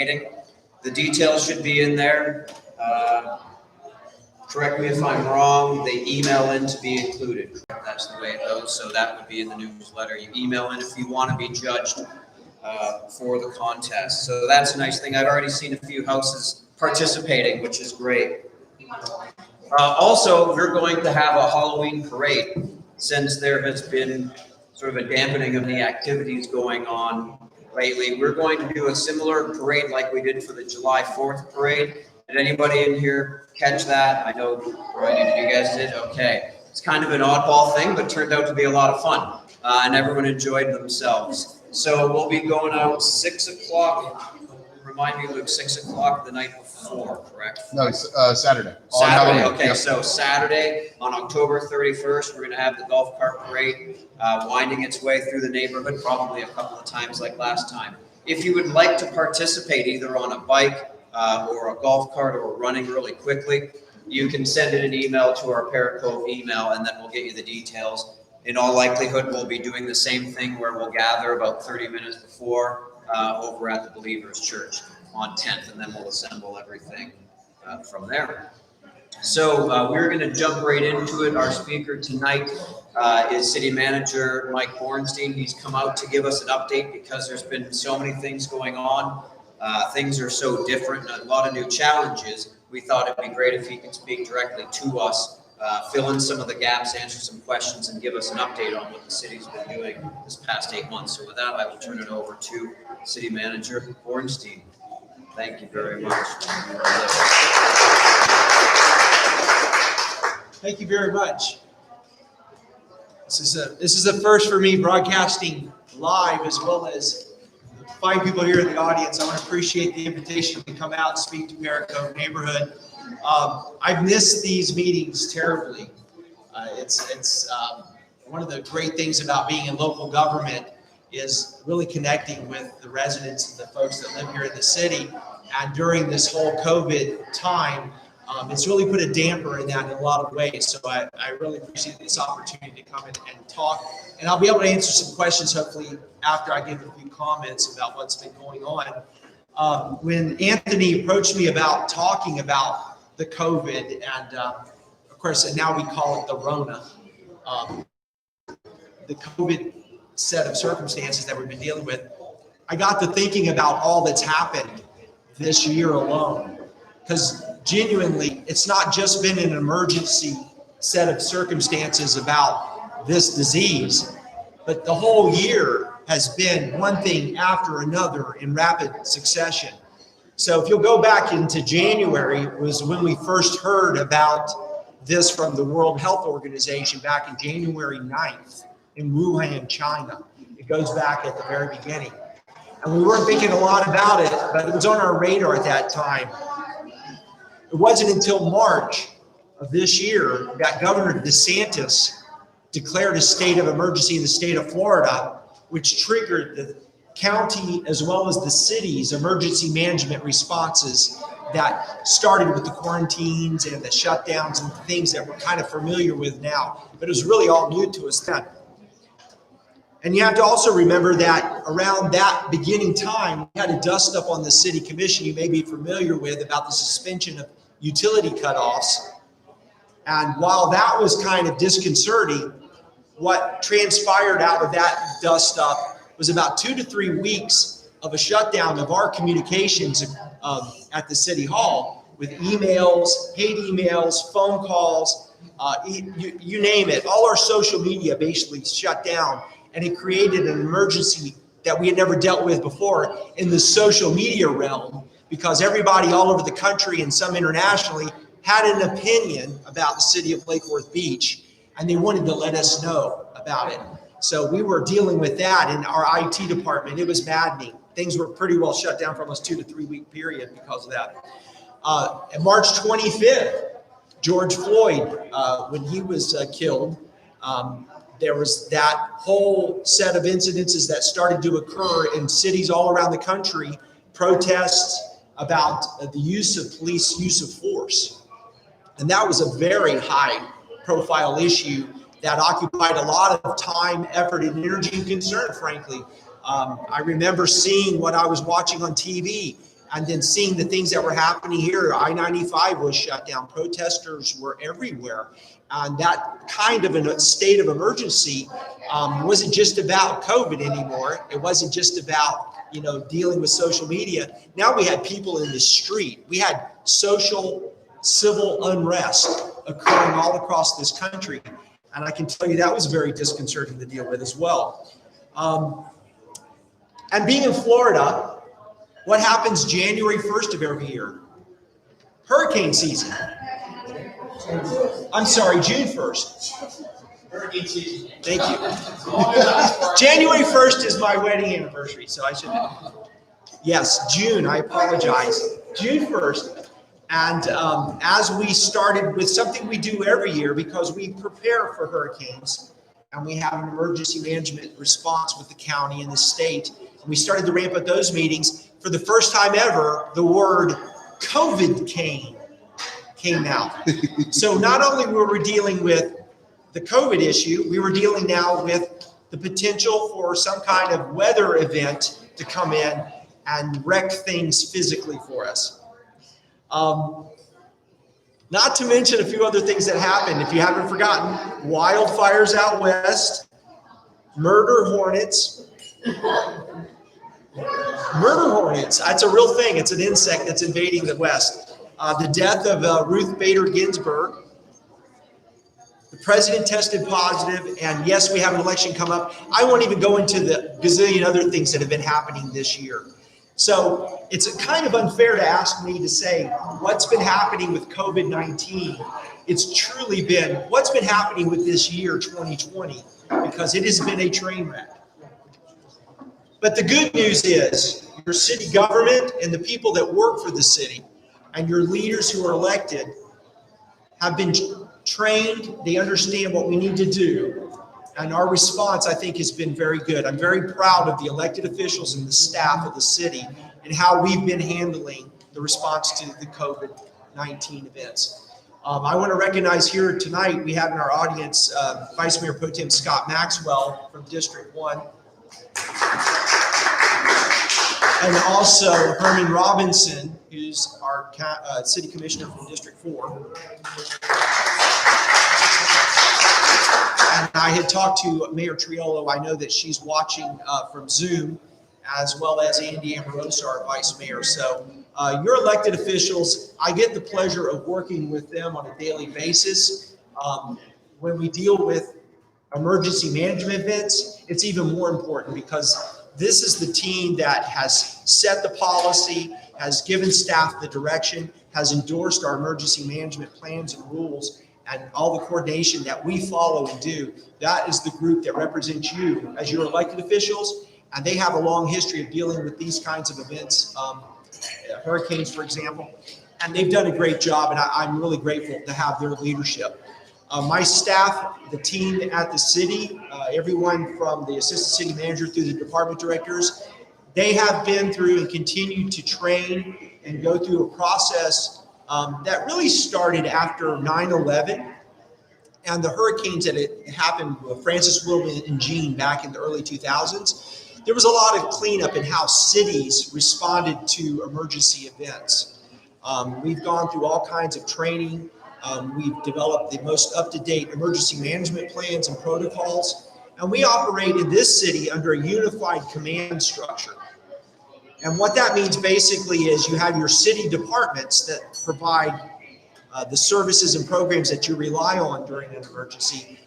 The details should be in there. Correct me if I'm wrong, they email in to be included. That's the way it goes, so that would be in the newsletter. You email in if you want to be judged for the contest. So that's a nice thing. I've already seen a few houses participating, which is great. Also, we're going to have a Halloween parade since there has been sort of a dampening of the activities going on lately. We're going to do a similar parade like we did for the July 4th parade. Did anybody in here catch that? I know, Roy, you guys did? Okay. It's kind of an oddball thing, but turned out to be a lot of fun. And everyone enjoyed themselves. So we'll be going out 6 o'clock. Remind me, Luke, 6 o'clock the night before, correct? No, it's Saturday. Saturday, okay. Yep. So Saturday on October 31st, we're going to have the golf cart parade winding its way through the neighborhood, probably a couple of times like last time. If you would like to participate either on a bike or a golf cart or running really quickly, you can send in an email to our Parrot Cove email, and then we'll get you the details. In all likelihood, we'll be doing the same thing where we'll gather about 30 minutes before over at the Believers Church on 10th, and then we'll assemble everything from there. So we're going to jump right into it. Our speaker tonight is City Manager Mike Bornstein. He's come out to give us an update because there's been so many things going on. Things are so different and a lot of new challenges. We thought it'd be great if he could speak directly to us, fill in some of the gaps, answer some questions, and give us an update on what the city's been doing this past 8 months. So with that, I will turn it over to City Manager Bornstein. Thank you very much. Thank you very much. This is a first for me, broadcasting live as well as fine people here in the audience. I want to appreciate the invitation to come out and speak to Parrot Cove neighborhood. I've missed these meetings terribly. It's one of the great things about being in local government is really connecting with the residents and the folks that live here in the city. And during this whole COVID time, it's really put a damper in that in a lot of ways. So I really appreciate this opportunity to come in and talk. And I'll be able to answer some questions, hopefully, after I give a few comments about what's been going on. When Anthony approached me about talking about the COVID, and of course, now we call it the Rona, the COVID set of circumstances that we've been dealing with, I got to thinking about all that's happened this year alone. Because genuinely, it's not just been an emergency set of circumstances about this disease, but the whole year has been one thing after another in rapid succession. So if you'll go back into January, was when we first heard about this from the World Health Organization back in January 9th in Wuhan, China. It goes back at the very beginning. And we weren't thinking a lot about it, but it was on our radar at that time. It wasn't until March of this year that Governor DeSantis declared a state of emergency in the state of Florida, which triggered the county as well as the city's emergency management responses that started with the quarantines and the shutdowns and things that we're kind of familiar with now. But it was really all new to us then. And you have to also remember that around that beginning time, we had a dust up on the city commission you may be familiar with about the suspension of utility cutoffs. And while that was kind of disconcerting, what transpired out of that dust up was about 2 to 3 weeks of a shutdown of our communications at the city hall with emails, paid emails, phone calls, you name it. All our social media basically shut down, and it created an emergency that we had never dealt with before in the social media realm, because everybody all over the country and some internationally had an opinion about the city of Lake Worth Beach, and they wanted to let us know about it. So we were dealing with that in our IT department. It was maddening. Things were pretty well shut down for almost 2 to 3 week period because of that. And March 25th, George Floyd, when he was killed, there was that whole set of incidences that started to occur in cities all around the country, protests about the use of police use of force. And that was a very high profile issue that occupied a lot of time, effort, and energy and concern, frankly. I remember seeing what I was watching on TV And then seeing the things that were happening here, I-95 was shut down, protesters were everywhere. And that kind of a state of emergency wasn't just about COVID anymore. It wasn't just about, dealing with social media. Now we had people in the street. We had social, civil unrest occurring all across this country. And I can tell you that was very disconcerting to deal with as well. And being in Florida, what happens January 1st of every year? Hurricane season. I'm sorry, June 1st. Hurricane season. Thank you. January 1st is my wedding anniversary, so I should. Yes, June, I apologize. June 1st. And as we started with something we do every year because we prepare for hurricanes and we have an emergency management response with the county and the state, and we started to ramp up those meetings. For the first time ever, the word COVID came out. So not only were we dealing with the COVID issue, we were dealing now with the potential for some kind of weather event to come in and wreck things physically for us. Not to mention a few other things that happened. If you haven't forgotten, wildfires out west, murder hornets. Murder hornets, that's a real thing. It's an insect that's invading the West. The death of Ruth Bader Ginsburg. The president tested positive, and yes, we have an election come up. I won't even go into the gazillion other things that have been happening this year. So it's kind of unfair to ask me to say what's been happening with COVID-19. It's truly been what's been happening with this year, 2020, because it has been a train wreck. But the good news is your city government and the people that work for the city and your leaders who are elected have been trained. They understand what we need to do. And our response, I think, has been very good. I'm very proud of the elected officials and the staff of the city and how we've been handling the response to the COVID-19 events. I want to recognize here tonight, we have in our audience Vice Mayor Pro Tem Scott Maxwell from District 1. And also Herman Robinson, who's our city commissioner from District 4. And I had talked to Mayor Triolo. I know that she's watching from Zoom, as well as Andy Amorosa, our vice mayor. So your elected officials, I get the pleasure of working with them on a daily basis. When we deal with emergency management events, it's even more important because this is the team that has set the policy, has given staff the direction, has endorsed our emergency management plans and rules, and all the coordination that we follow and do. That is the group that represents you as your elected officials, and they have a long history of dealing with these kinds of events, hurricanes, for example, and they've done a great job, and I'm really grateful to have their leadership. My staff, the team at the city, everyone from the assistant city manager through the department directors, they have been through and continue to train and go through a process that really started after 9/11 and the hurricanes that had happened with Francis, Wilma, and Jean back in the early 2000s. There was a lot of cleanup in how cities responded to emergency events. We've gone through all kinds of training. We've developed the most up-to-date emergency management plans and protocols, and we operate in this city under a unified command structure. And what that means basically is you have your city departments that provide the services and programs that you rely on during an emergency,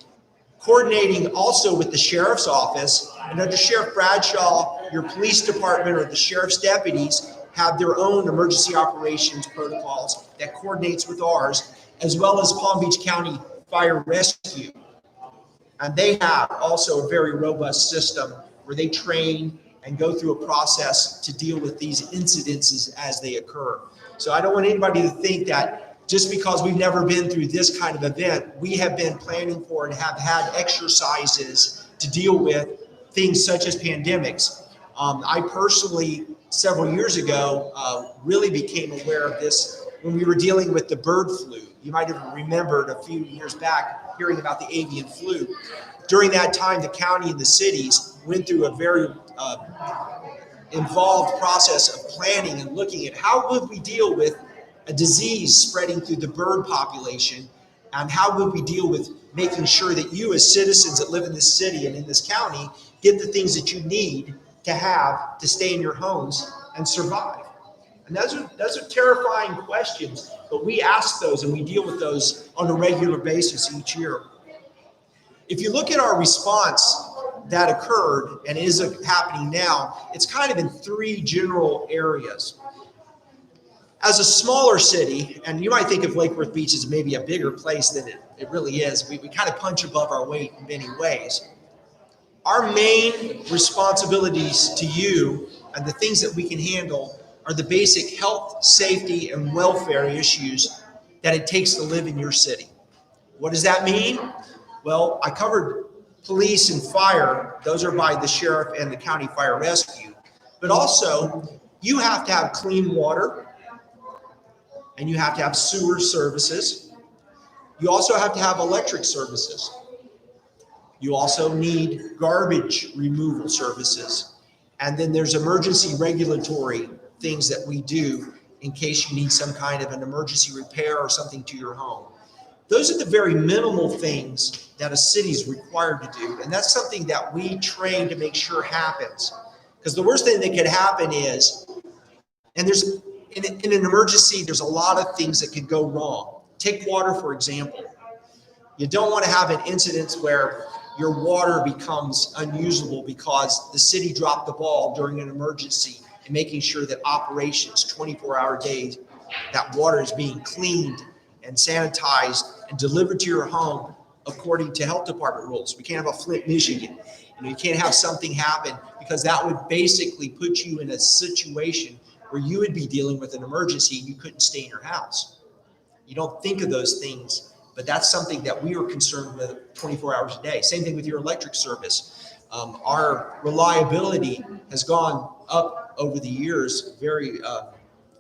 coordinating also with the sheriff's office. And under Sheriff Bradshaw, your police department or the sheriff's deputies have their own emergency operations protocols that coordinates with ours, as well as Palm Beach County Fire Rescue. And they have also a very robust system where they train and go through a process to deal with these incidences as they occur. So I don't want anybody to think that just because we've never been through this kind of event, we have been planning for and have had exercises to deal with things such as pandemics. I personally, several years ago, really became aware of this when we were dealing with the bird flu. You might have remembered a few years back hearing about the avian flu. During that time, the county and the cities went through a very involved process of planning and looking at how would we deal with a disease spreading through the bird population, and how would we deal with making sure that you as citizens that live in this city and in this county get the things that you need to have to stay in your homes and survive. And those are terrifying questions, but we ask those and we deal with those on a regular basis each year. If you look at our response that occurred and is happening now, it's kind of in three general areas. As a smaller city, and you might think of Lake Worth Beach as maybe a bigger place than it really is, we kind of punch above our weight in many ways. Our main responsibilities to you and the things that we can handle are the basic health, safety, and welfare issues that it takes to live in your city. What does that mean? Well, I covered police and fire. Those are by the sheriff and the county fire rescue. But also, you have to have clean water, and you have to have sewer services. You also have to have electric services. You also need garbage removal services. And then there's emergency regulatory things that we do in case you need some kind of an emergency repair or something to your home. Those are the very minimal things that a city is required to do. And that's something that we train to make sure happens. Because the worst thing that could happen is, and there's in an emergency, there's a lot of things that could go wrong. Take water, for example. You don't want to have an incident where your water becomes unusable because the city dropped the ball during an emergency and making sure that operations 24-hour days, that water is being cleaned and sanitized and delivered to your home according to health department rules. We can't have a Flint, Michigan. You can't have something happen, because that would basically put you in a situation where you would be dealing with an emergency and you couldn't stay in your house. You don't think of those things, but that's something that we are concerned with 24 hours a day. Same thing with your electric service. Our reliability has gone up over the years,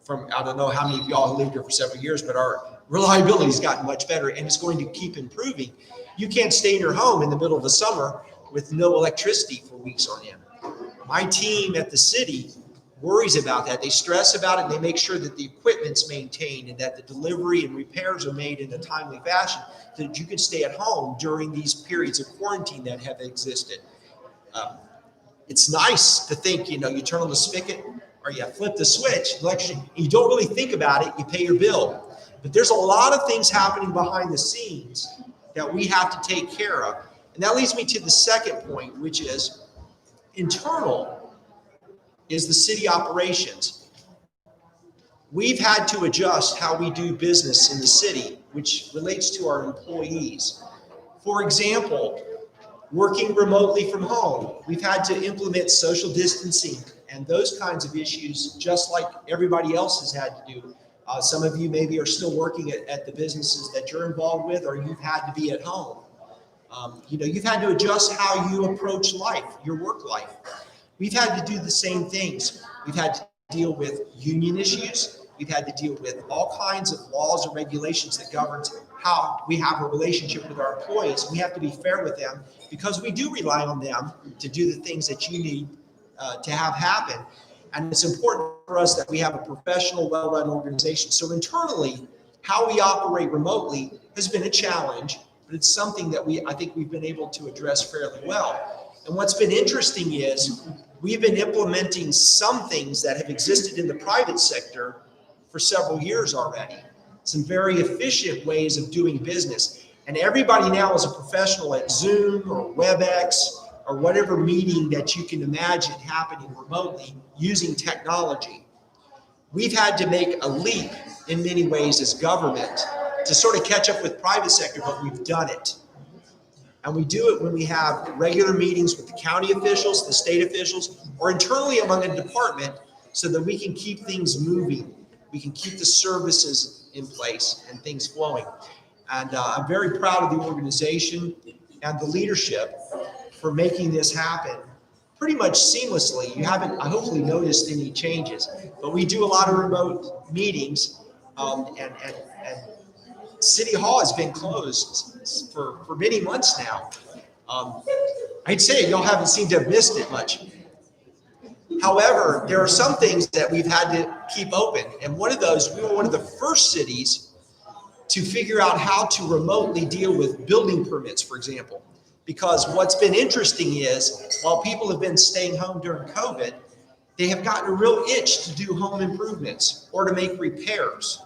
from, I don't know how many of y'all have lived here for several years, but our reliability has gotten much better, and it's going to keep improving. You can't stay in your home in the middle of the summer with no electricity for weeks on end. My team at the city worries about that. They stress about it, and they make sure that the equipment's maintained and that the delivery and repairs are made in a timely fashion so that you can stay at home during these periods of quarantine that have existed. It's nice to think, you turn on the spigot or you flip the switch, you don't really think about it, you pay your bill. But there's a lot of things happening behind the scenes that we have to take care of. And that leads me to the second point, which is internal is the city operations. We've had to adjust how we do business in the city, which relates to our employees. For example, working remotely from home, we've had to implement social distancing and those kinds of issues, just like everybody else has had to do. Some of you maybe are still working at the businesses that you're involved with, or you've had to be at home. You've had to adjust how you approach life, your work life. We've had to do the same things. We've had to deal with union issues. We've had to deal with all kinds of laws and regulations that govern how we have a relationship with our employees. We have to be fair with them because we do rely on them to do the things that you need to have happen. And it's important for us that we have a professional, well-run organization. So internally, how we operate remotely has been a challenge, but it's something that I think we've been able to address fairly well. And what's been interesting is we've been implementing some things that have existed in the private sector for several years already. Some very efficient ways of doing business. And everybody now is a professional at Zoom or WebEx or whatever meeting that you can imagine happening remotely using technology. We've had to make a leap in many ways as government to sort of catch up with private sector, but we've done it. And we do it when we have regular meetings with the county officials, the state officials, or internally among a department so that we can keep things moving. We can keep the services in place and things flowing. And I'm very proud of the organization and the leadership for making this happen pretty much seamlessly. You haven't, I hopefully, noticed any changes, but we do a lot of remote meetings, and City Hall has been closed for many months now. I'd say y'all haven't seemed to have missed it much. However, there are some things that we've had to keep open. And one of those, we were one of the first cities to figure out how to remotely deal with building permits, for example. Because what's been interesting is while people have been staying home during COVID, they have gotten a real itch to do home improvements or to make repairs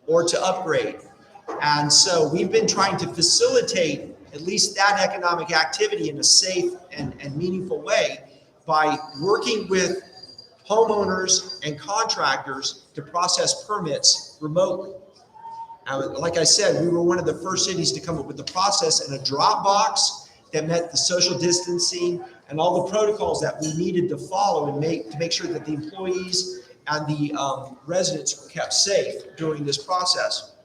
or to upgrade. And so we've been trying to facilitate at least that economic activity in a safe and meaningful way by working with homeowners and contractors to process permits remotely. Like I said, we were one of the first cities to come up with the process and a drop box that met the social distancing and all the protocols that we needed to follow and make sure that the employees and the residents were kept safe during this process.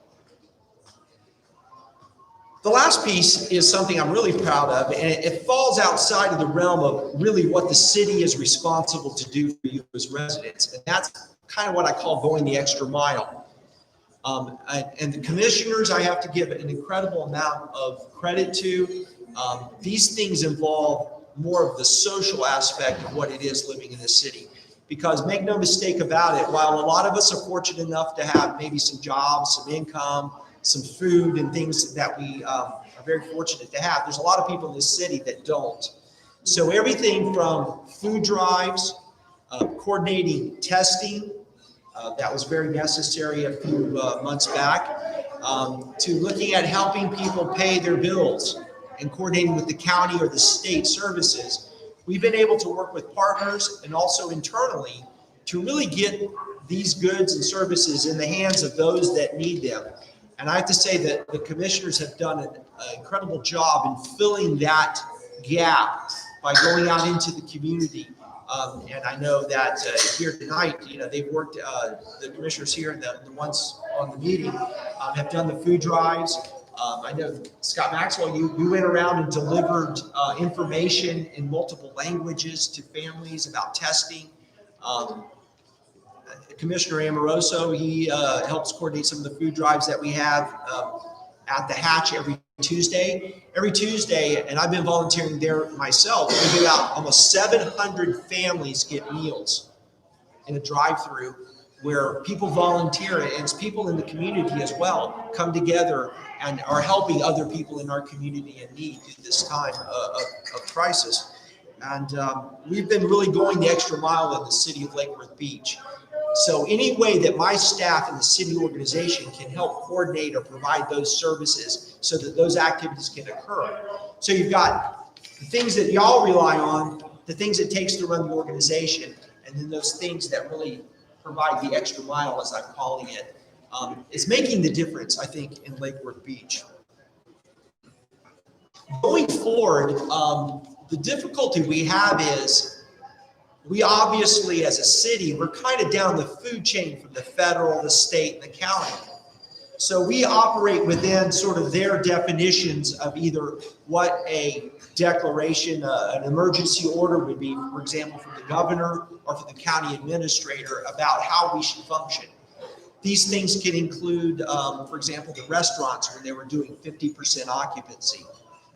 The last piece is something I'm really proud of, and it falls outside of the realm of really what the city is responsible to do for you as residents. And that's kind of what I call going the extra mile. And the commissioners, I have to give an incredible amount of credit to. These things involve more of the social aspect of what it is living in the city. Because make no mistake about it, while a lot of us are fortunate enough to have maybe some jobs, some income, some food and things that we are very fortunate to have, there's a lot of people in this city that don't. So everything from food drives, coordinating testing, that was very necessary a few months back, to looking at helping people pay their bills and coordinating with the county or the state services. We've been able to work with partners and also internally to really get these goods and services in the hands of those that need them. And I have to say that the commissioners have done an incredible job in filling that gap by going out into the community. And I know that here tonight, they've worked, the commissioners here and the ones on the meeting have done the food drives. I know, Scott Maxwell, you went around and delivered information in multiple languages to families about testing. Commissioner Amoroso, he helps coordinate some of the food drives that we have at the Hatch every Tuesday. Every Tuesday, and I've been volunteering there myself, we give out almost 700 families get meals in a drive-through where people volunteer, and it's people in the community as well come together and are helping other people in our community in need at this time of crisis. And we've been really going the extra mile in the city of Lake Worth Beach. So any way that my staff and the city organization can help coordinate or provide those services so that those activities can occur. So you've got the things that y'all rely on, the things it takes to run the organization, and then those things that really provide the extra mile, as I'm calling it, is making the difference, I think, in Lake Worth Beach. Going forward, the difficulty we have is we obviously, as a city, we're kind of down the food chain from the federal, the state, and the county. So we operate within sort of their definitions of either what a declaration, an emergency order would be, for example, from the governor or from the county administrator about how we should function. These things can include, for example, the restaurants when they were doing 50% occupancy.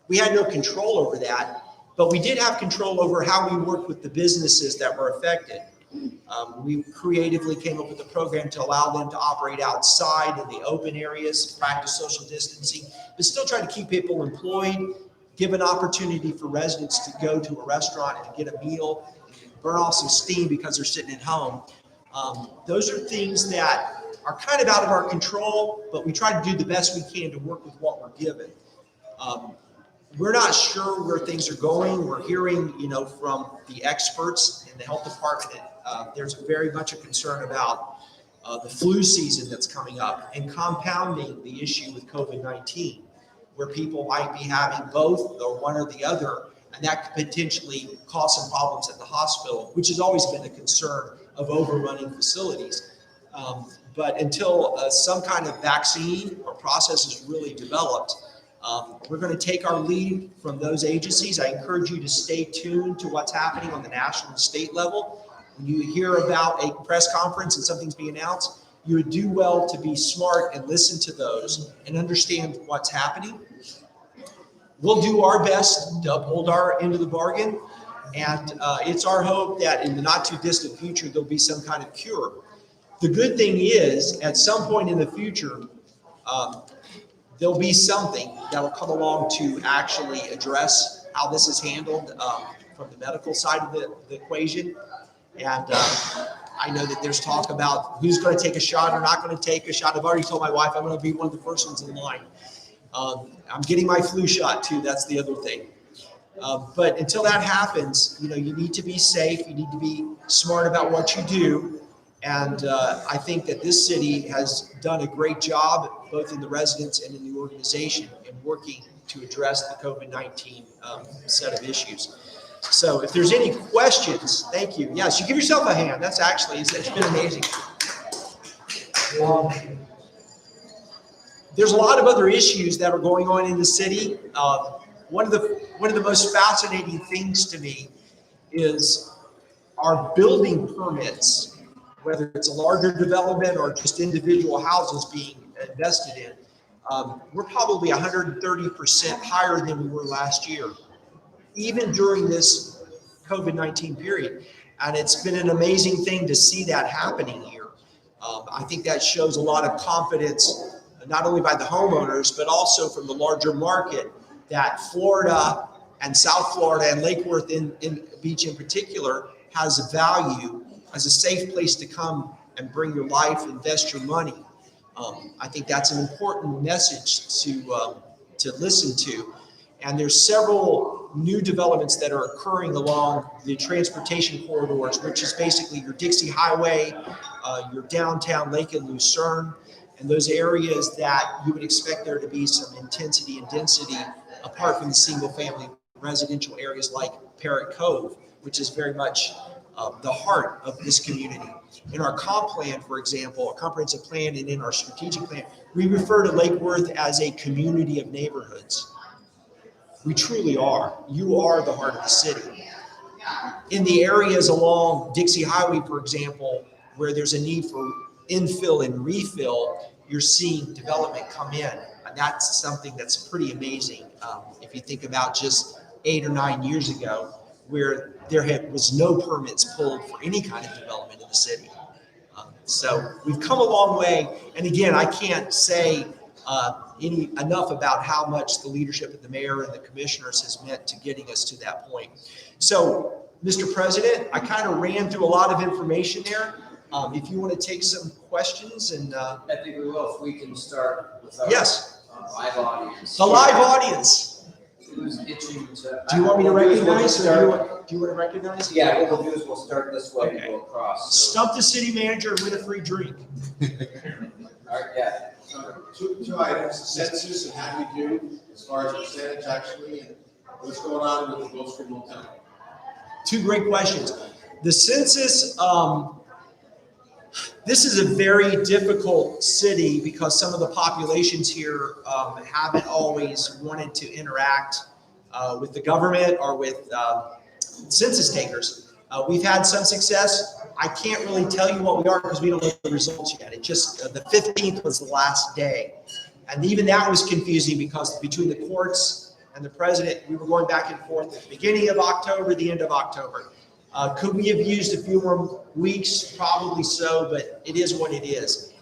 We had no control over that. But we did have control over how we worked with the businesses that were affected. We creatively came up with a program to allow them to operate outside in the open areas, practice social distancing, but still try to keep people employed, give an opportunity for residents to go to a restaurant and get a meal, and burn off some steam because they're sitting at home. Those are things that are kind of out of our control, but we try to do the best we can to work with what we're given. We're not sure where things are going. We're hearing, from the experts in the health department, there's very much a concern about the flu season that's coming up and compounding the issue with COVID-19, where people might be having both or one or the other, and that could potentially cause some problems at the hospital, which has always been a concern of overrunning facilities. But until some kind of vaccine or process is really developed, we're going to take our lead from those agencies. I encourage you to stay tuned to what's happening on the national and state level. When you hear about a press conference and something's being announced, you would do well to be smart and listen to those and understand what's happening. We'll do our best to uphold our end of the bargain, And it's our hope that in the not too distant future, there'll be some kind of cure. The good thing is, at some point in the future, there'll be something that'll come along to actually address how this is handled from the medical side of the equation. And I know that there's talk about who's going to take a shot or not going to take a shot. I've already told my wife I'm going to be one of the first ones in line. I'm getting my flu shot too. That's the other thing. But until that happens, you need to be safe. You need to be smart about what you do. And I think that this city has done a great job, both in the residents and in the organization, in working to address the COVID-19 set of issues. So if there's any questions, thank you. Yes, you give yourself a hand. It's been amazing. There's a lot of other issues that are going on in the city. One of the most fascinating things to me is our building permits, whether it's a larger development or just individual houses being invested in. We're probably 130% higher than we were last year, even during this COVID-19 period. And it's been an amazing thing to see that happening here. I think that shows a lot of confidence, not only by the homeowners, but also from the larger market, that Florida and South Florida and Lake Worth in Beach in particular has a value as a safe place to come and bring your life, invest your money. I think that's an important message to listen to. And there's several new developments that are occurring along the transportation corridors, which is basically your Dixie Highway, your downtown Lake and Lucerne, and those areas that you would expect there to be some intensity and density apart from the single family residential areas like Parrot Cove, which is very much the heart of this community. In our comp plan, for example, a comprehensive plan, and in our strategic plan, we refer to Lake Worth as a community of neighborhoods. We truly are. You are the heart of the city. In the areas along Dixie Highway, for example, where there's a need for infill and refill, you're seeing development come in. And that's something that's pretty amazing. If you think about just 8 or 9 years ago, where there was no permits pulled for any kind of development in the city. So we've come a long way. And again, I can't say enough about how much the leadership of the mayor and the commissioners has meant to getting us to that point. So, Mr. President, I kind of ran through a lot of information there. If you want to take some questions and I think we will, if we can start with our live audience. The live audience. Who's itching to? Do you want me to recognize? Do you want to recognize? Yeah, what we'll do is we'll start this way and Okay. go across. So. Stump the city manager and win a free drink. All right, yeah. Two items, census and how we do as far as percentage actually, and what's going on with the Gulf Stream Motel. Two great questions. The census, this is a very difficult city because some of the populations here haven't always wanted to interact with the government or with census takers. We've had some success. I can't really tell you what we are because we don't know the results yet. It just, the 15th was the last day. And even that was confusing because between the courts and the president, we were going back and forth at the beginning of October, the end of October. Could we have used a few more weeks? Probably so, but it is what it is.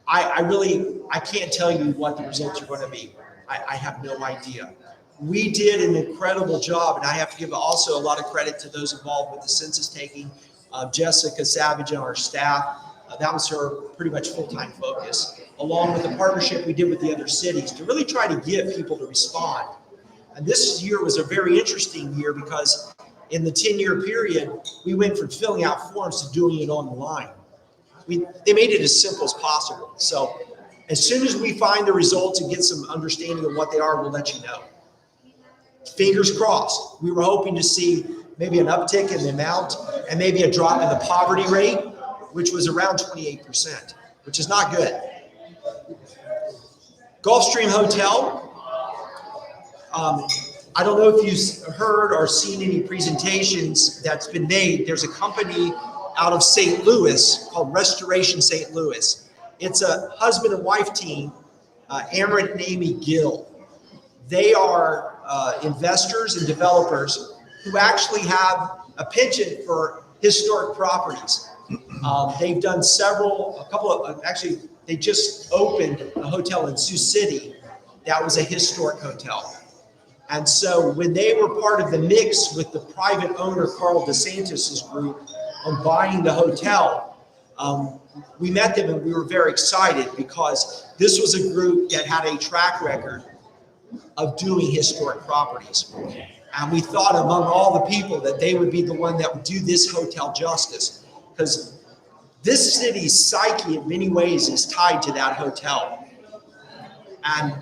I can't tell you what the results are going to be. I have no idea. We did an incredible job, and I have to give also a lot of credit to those involved with the census taking. Jessica Savage and our staff, that was her pretty much full-time focus, along with the partnership we did with the other cities to really try to get people to respond. And this year was a very interesting year because in the 10-year period, we went from filling out forms to doing it online. They made it as simple as possible. So as soon as we find the results and get some understanding of what they are, we'll let you know. Fingers crossed. We were hoping to see maybe an uptick in the amount and maybe a drop in the poverty rate, which was around 28%, which is not good. Gulfstream Hotel. I don't know if you've heard or seen any presentations that's been made. There's a company out of St. Louis called Restoration St. Louis. It's a husband and wife team, Amrit and Amy Gill. They are investors and developers who actually have a penchant for historic properties. They've done actually, they just opened a hotel in Sioux City that was a historic hotel. And so when they were part of the mix with the private owner, Carl DeSantis' group, on buying the hotel, we met them and we were very excited because this was a group that had a track record of doing historic properties. And we thought among all the people that they would be the one that would do this hotel justice, because this city's psyche in many ways is tied to that hotel. And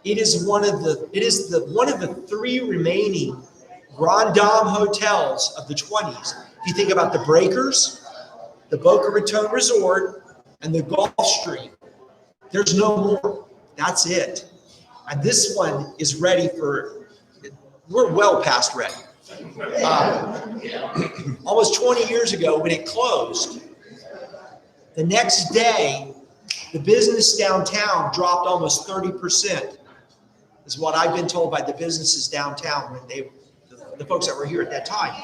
it is one of the three remaining Grand Dame hotels of the 20s. If you think about the Breakers, the Boca Raton Resort, and the Gulfstream, there's no more. That's it. And this one is ready we're well past ready. Almost 20 years ago when it closed, the next day, the business downtown dropped almost 30%, is what I've been told by the businesses downtown when the folks that were here at that time.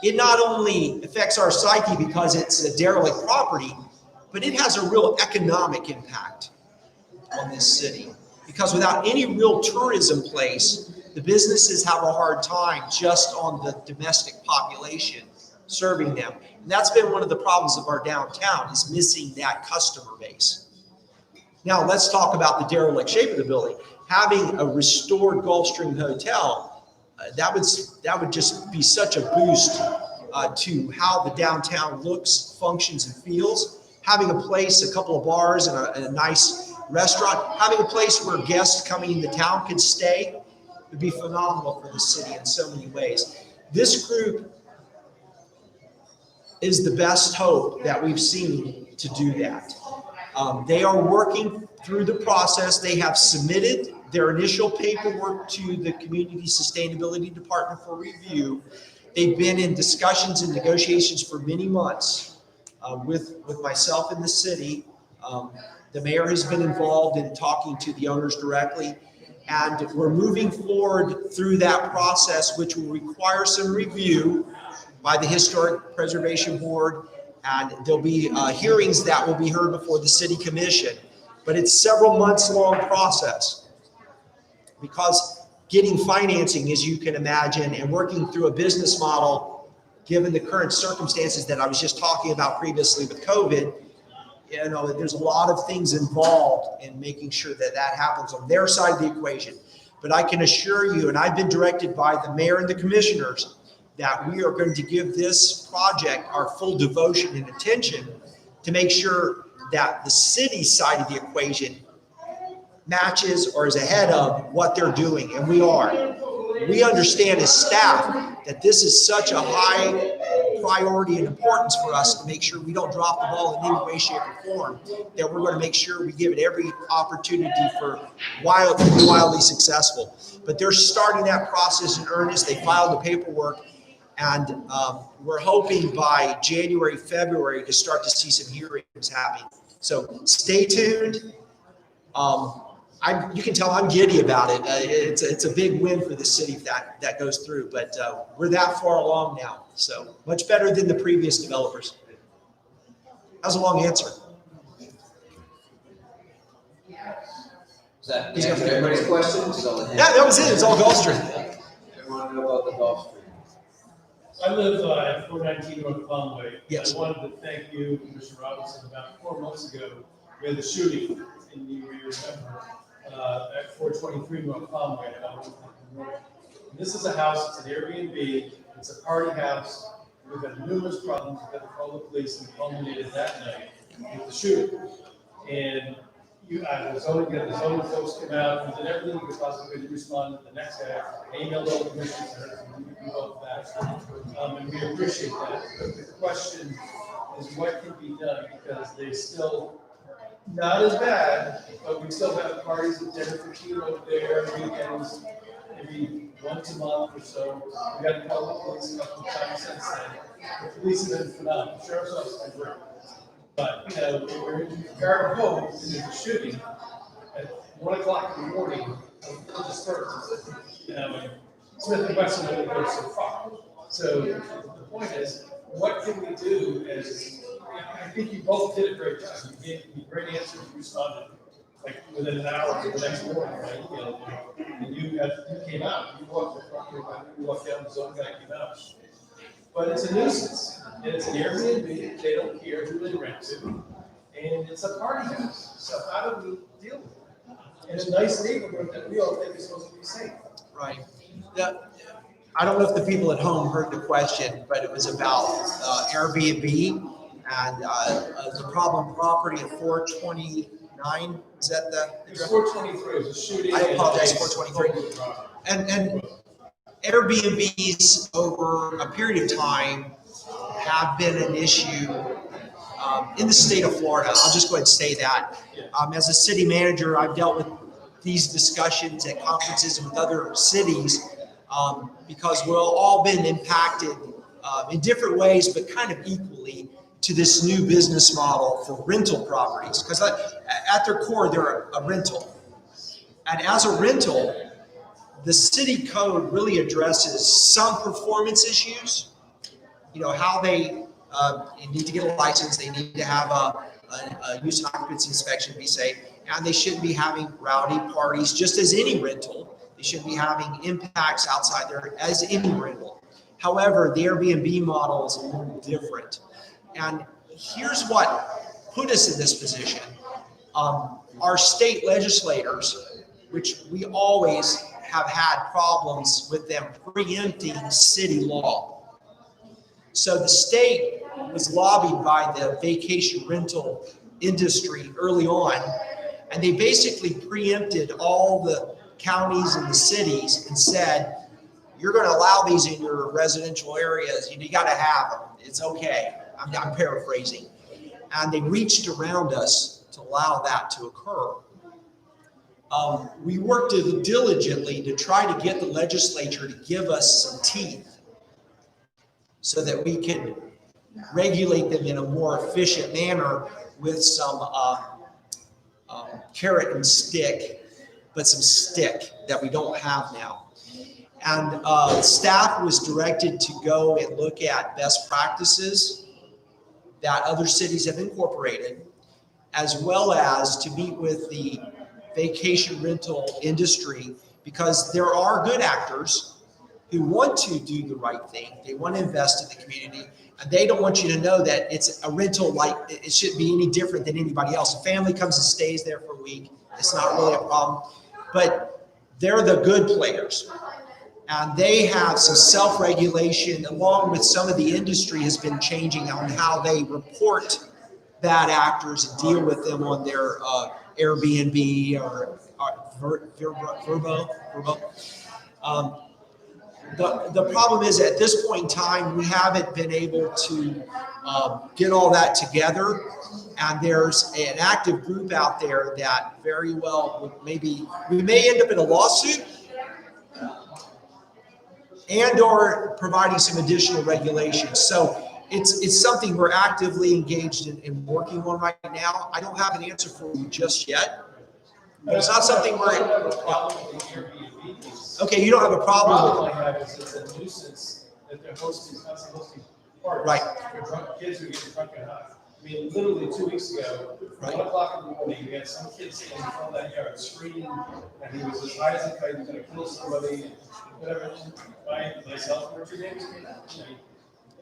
It not only affects our psyche because it's a derelict property, but it has a real economic impact on this city. Because without any real tourism place, the businesses have a hard time just on the domestic population serving them. And that's been one of the problems of our downtown, is missing that customer base. Now let's talk about the derelict shape of the building. Having a restored Gulfstream hotel, that would just be such a boost to how the downtown looks, functions, and feels. Having a place, a couple of bars, and a nice restaurant, having a place where guests coming into town can stay would be phenomenal for the city in so many ways. This group is the best hope that we've seen to do that. They are working through the process. They have submitted their initial paperwork to the Community Sustainability Department for review. They've been in discussions and negotiations for many months with myself and the city. The mayor has been involved in talking to the owners directly, and we're moving forward through that process, which will require some review by the Historic Preservation Board, and there'll be hearings that will be heard before the City Commission. But it's several months long process, because getting financing, as you can imagine, and working through a business model, given the current circumstances that I was just talking about previously with COVID, there's a lot of things involved in making sure that happens on their side of the equation. But I can assure you, and I've been directed by the mayor and the commissioners, that we are going to give this project our full devotion and attention to make sure that the city side of the equation matches or is ahead of what they're doing, and we are. We understand as staff that this is such a high priority and importance for us to make sure we don't drop the ball in any way, shape, or form, that we're going to make sure we give it every opportunity to be wildly successful. But they're starting that process in earnest. They filed the paperwork, and we're hoping by January, February to start to see some hearings happening. So stay tuned. You can tell I'm giddy about it. It's a big win for the city if that goes through, but we're that far along now. So much better than the previous developers. That was a long answer. Does that answer everybody's questions? Yeah, that was it. It's all Gulfstream. I want to know about the Gulfstream. I live at 419 North Conway. Yes. I wanted to thank you, Mr. Robinson. About 4 months ago, we had the shooting, and you remember, at 423 North Conway. This is a house, it's an Airbnb, it's a party house. We've had numerous problems. We've had to call the police, and culminated that night with the shooting. And the zoning folks came out and did everything we could possibly to respond. The next day, I emailed all the commissioners and we both back. And we appreciate that. But the question is what can be done, because they still, not as bad, but we still have parties at 10 or 15 over there, weekends, maybe once a month or so. We got to call the police a couple of times since then. The police have been phenomenal. Sheriff's office has been great. But, we're in Parrot Cove, and there's a shooting at 1 o'clock in the morning of August 1st. And Smith and Wesson only goes so far. So the point is, what can we do as, I think you both did a great job. You gave me great answers, you responded like within an hour of the next morning, right? You know, and you came out, you walked down the zone, guy came out. But it's a nuisance, and it's an Airbnb, they don't care who they rent to, and it's a party house. So how do we deal with it? And a nice neighborhood that we all think is supposed to be safe. Right. I don't know if the people at home heard the question, but it was about Airbnb and the problem property at 429. Is that the It's address? 423, it was a shooting. I apologize, 423. And Airbnbs over a period of time have been an issue in the state of Florida. I'll just go ahead and say that. As a city manager, I've dealt with these discussions at conferences with other cities because we've all been impacted in different ways, but kind of equally to this new business model for rental properties. Because at their core, they're a rental. And as a rental, the city code really addresses some performance issues. You know, how they need to get a license, they need to have a use and occupancy inspection to be safe, and they shouldn't be having rowdy parties just as any rental. They shouldn't be having impacts outside there as any rental. However, the Airbnb model is a little different. And here's what put us in this position. Our state legislators, which we always have had problems with them preempting city law. So the state was lobbied by the vacation rental industry early on, and they basically preempted all the counties and the cities and said, you're going to allow these in your residential areas. You got to have them. It's okay. I'm paraphrasing. And they reached around us to allow that to occur. We worked diligently to try to get the legislature to give us some teeth so that we could regulate them in a more efficient manner with some carrot and stick, but some stick that we don't have now. And staff was directed to go and look at best practices that other cities have incorporated, as well as to meet with the vacation rental industry, because there are good actors who want to do the right thing. They want to invest in the community, and they don't want you to know that it's a rental like it shouldn't be any different than anybody else. A family comes and stays there for a week. It's not really a problem, but they're the good players. And they have some self-regulation, along with some of the industry has been changing on how they report bad actors and deal with them on their Airbnb or Verbo. The problem is at this point in time, we haven't been able to get all that together. And there's an active group out there that very well we may end up in a lawsuit and or providing some additional regulations. So it's something we're actively engaged in working on right now. I don't have an answer for you just yet, but it's not something we're. Okay, you don't have a problem with it. The problem I have is it's a nuisance that they're constantly hosting parties. Right. For drunk kids who get drunk and high. I mean, literally 2 weeks ago, Right. 1 o'clock in the morning, we had some kid standing in front of that yard screaming, and he was as high as a kite, he was gonna kill somebody, and whatever. Myself, or 2 neighbors came out.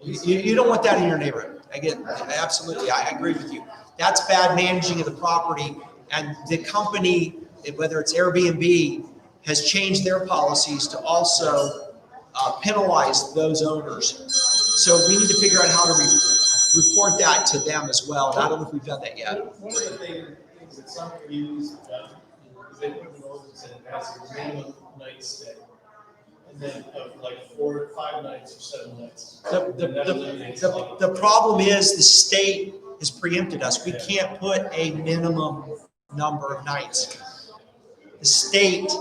You don't want that in your neighborhood. Again, absolutely, I agree with you. That's bad managing of the property, and the company, whether it's Airbnb, has changed their policies to also penalize those owners. So we need to figure out how to report that to them as well. And I don't know if we've done that yet. One of the things that some communities have done is they put an ordinance in that has a minimum night stay. And then of like 4 to 5 nights or 7 nights. The problem is the state has preempted us. We can't put a minimum number of nights. The state,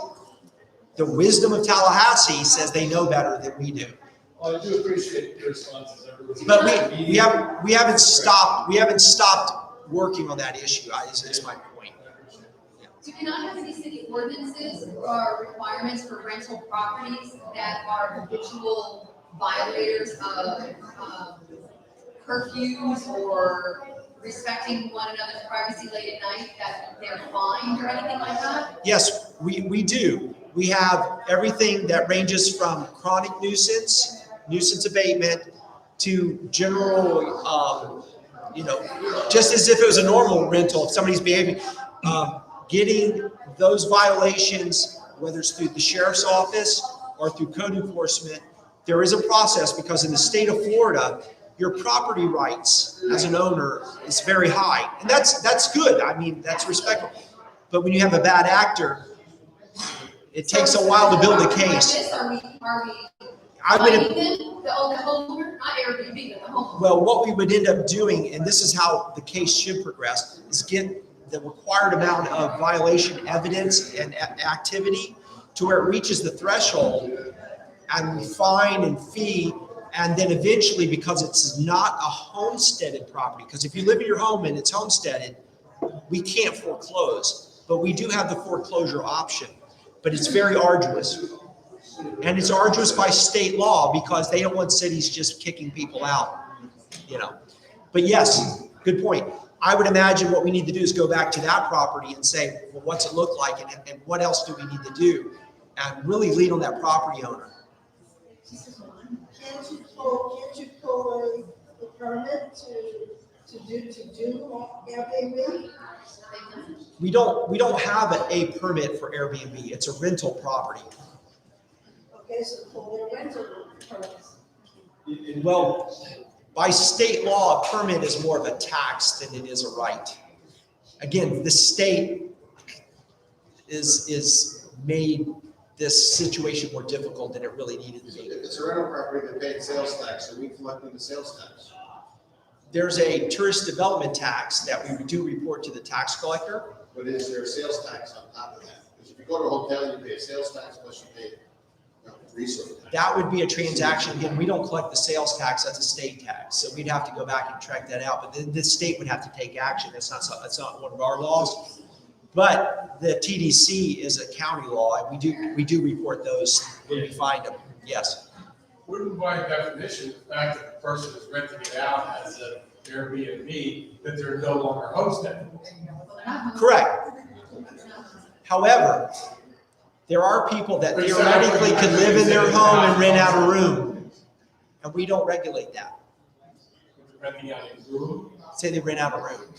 the wisdom of Tallahassee says they know better than we do. Well, I do appreciate your responses. But we haven't stopped working on that issue. Is my point. Do we not have any city ordinances or requirements for rental properties that are habitual violators of curfews or respecting one another's privacy late at night, that they're fined or anything like that? Yes, we do. We have everything that ranges from chronic nuisance abatement, to general, just as if it was a normal rental, if somebody's behaving, getting those violations, whether it's through the sheriff's office or through code enforcement, there is a process, because in the state of Florida, your property rights as an owner is very high. And that's good. I mean, that's respectful. But when you have a bad actor, it takes a while to build a case. Are we I would, the homeowner, not Airbnb, but the homeowner? well, what we would end up doing, and this is how the case should progress, is get the required amount of violation evidence and activity to where it reaches the threshold, and we fine and fee. And then eventually, because it's not a homesteaded property, because if you live in your home and it's homesteaded, we can't foreclose, but we do have the foreclosure option. But it's very arduous. And it's arduous by state law, because they don't want cities just kicking people out, But yes, good point. I would imagine what we need to do is go back to that property and say, well, what's it look like, and what else do we need to do? And really lean on that property owner. Can't you pull a permit to do Airbnb? We don't have a permit for Airbnb. It's a rental property. Okay, so pull their rental permits. Well, by state law, a permit is more of a tax than it is a right. Again, the state is made this situation more difficult than it really needed to be. If it's a rental property, they're paying sales tax, so we collecting the sales tax. There's a tourist development tax that we do report to the tax collector. But is there a sales tax on top of that? Because if you go to a hotel, you pay a sales tax plus you pay resort tax. That would be a transaction. Again, we don't collect the sales tax, that's a state tax. So we'd have to go back and track that out. But then the state would have to take action. That's not one of our laws. But the TDC is a county law, and we do report those when we find them. Yes. Wouldn't by definition, the fact that the person is renting it out as an Airbnb, that they're no longer homesteading? Correct. However, there are people that theoretically could live in their home and rent out a room, and we don't regulate that. Renting out a room? Say they rent out a room.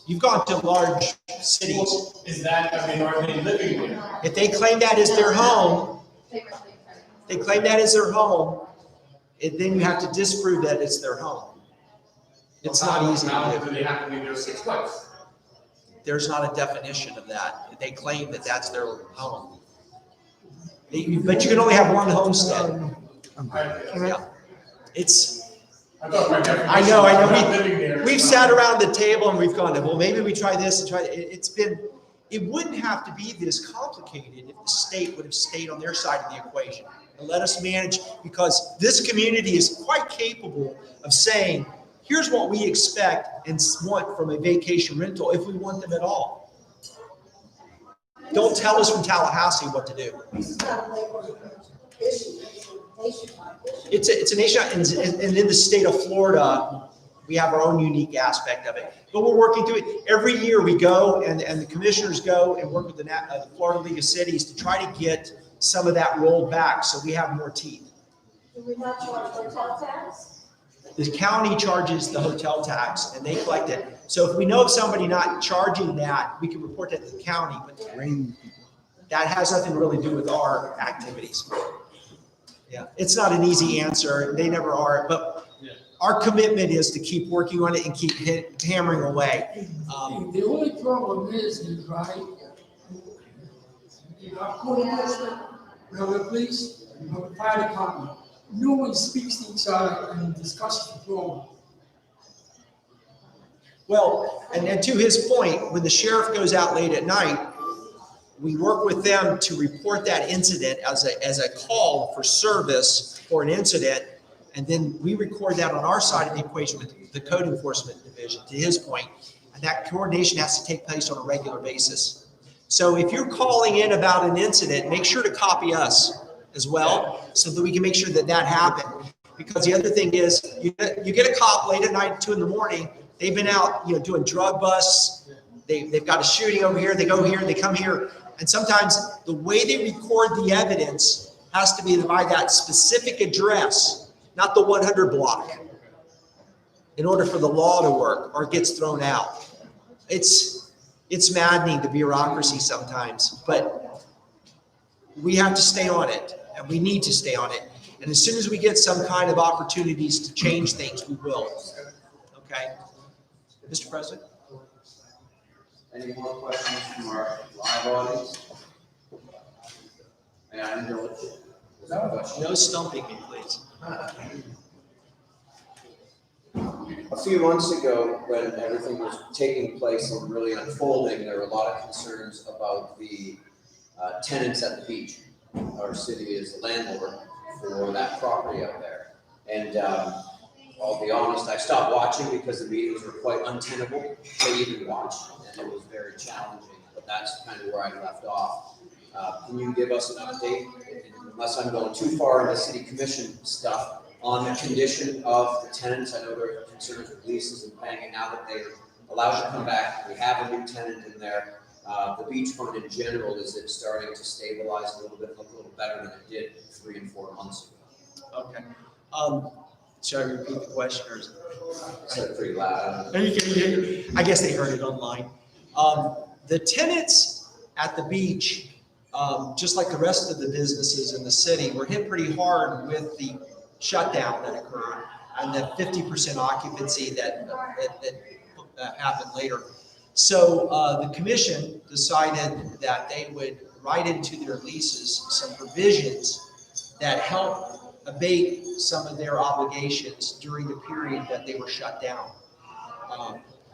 You've gone to large cities. Is that, are they living there? If they claim that as their home, then you have to disprove that it's their home. It's not easy How to do do. they have to leave their 6 months? There's not a definition of that. They claim that that's their home. But you can only have one homestead. Yeah. I thought by definition, I know. they're not living there. We've sat around the table and we've gone, well, maybe we try this and try that. It wouldn't have to be this complicated if the state would have stayed on their side of the equation and let us manage, because this community is quite capable of saying, here's what we expect and want from a vacation rental, if we want them at all. Don't tell us from Tallahassee what to do. This is not a local issue, it's a nationwide issue. It's a nation, and in the state of Florida, we have our own unique aspect of it. But we're working through it. Every year we go and the commissioners go and work with the Florida League of Cities to try to get some of that rolled back so we have more teeth. Do we not charge hotel tax? The county charges the hotel tax and they collect it. So if we know of somebody not charging that, we can report that to the county, but that has nothing to really do with our activities. Yeah, it's not an easy answer. They never are, but our commitment is to keep working on it and keep hammering away. The only problem is right, you have code enforcement, we have the police, we have the fire department. No one speaks to each other and discusses the problem. Well, and to his point, when the sheriff goes out late at night, we work with them to report that incident as a call for service for an incident. And then we record that on our side of the equation with the code enforcement division, to his point. And that coordination has to take place on a regular basis. So if you're calling in about an incident, make sure to copy us as well, so that we can make sure that that happened. Because the other thing is, you get a cop late at night, 2 a.m, they've been out, doing drug busts, they've got a shooting over here, they go here, they come here. And sometimes the way they record the evidence has to be by that specific address, not the 100 block, in order for the law to work, or it gets thrown out. It's maddening, the bureaucracy sometimes, but we have to stay on it, and we need to stay on it. And as soon as we get some kind of opportunities to change things, we will. Okay? Mr. President? Any more questions from our live audience? May I indulge? No stumping me, please. A few months ago, when everything was taking place and really unfolding, there were a lot of concerns about the tenants at the beach. Our city is the landlord for that property out there. And I'll be honest, I stopped watching because the meetings were quite untenable to even watch, and it was very challenging, but that's kind of where I left off. Can you give us an update, unless I'm going too far into city commission stuff, on the condition of the tenants? I know there are concerns with leases and planning. Now that they're allowed to come back, we have a new tenant in there. The beachfront in general, is it starting to stabilize a little bit, look a little better than it did 3 and 4 months ago? Okay. Should I repeat the question, or is it? I said it pretty loud. I guess they heard it online. The tenants at the beach, just like the rest of the businesses in the city, were hit pretty hard with the shutdown that occurred and the 50% occupancy that happened later. So the commission decided that they would write into their leases some provisions that help abate some of their obligations during the period that they were shut down.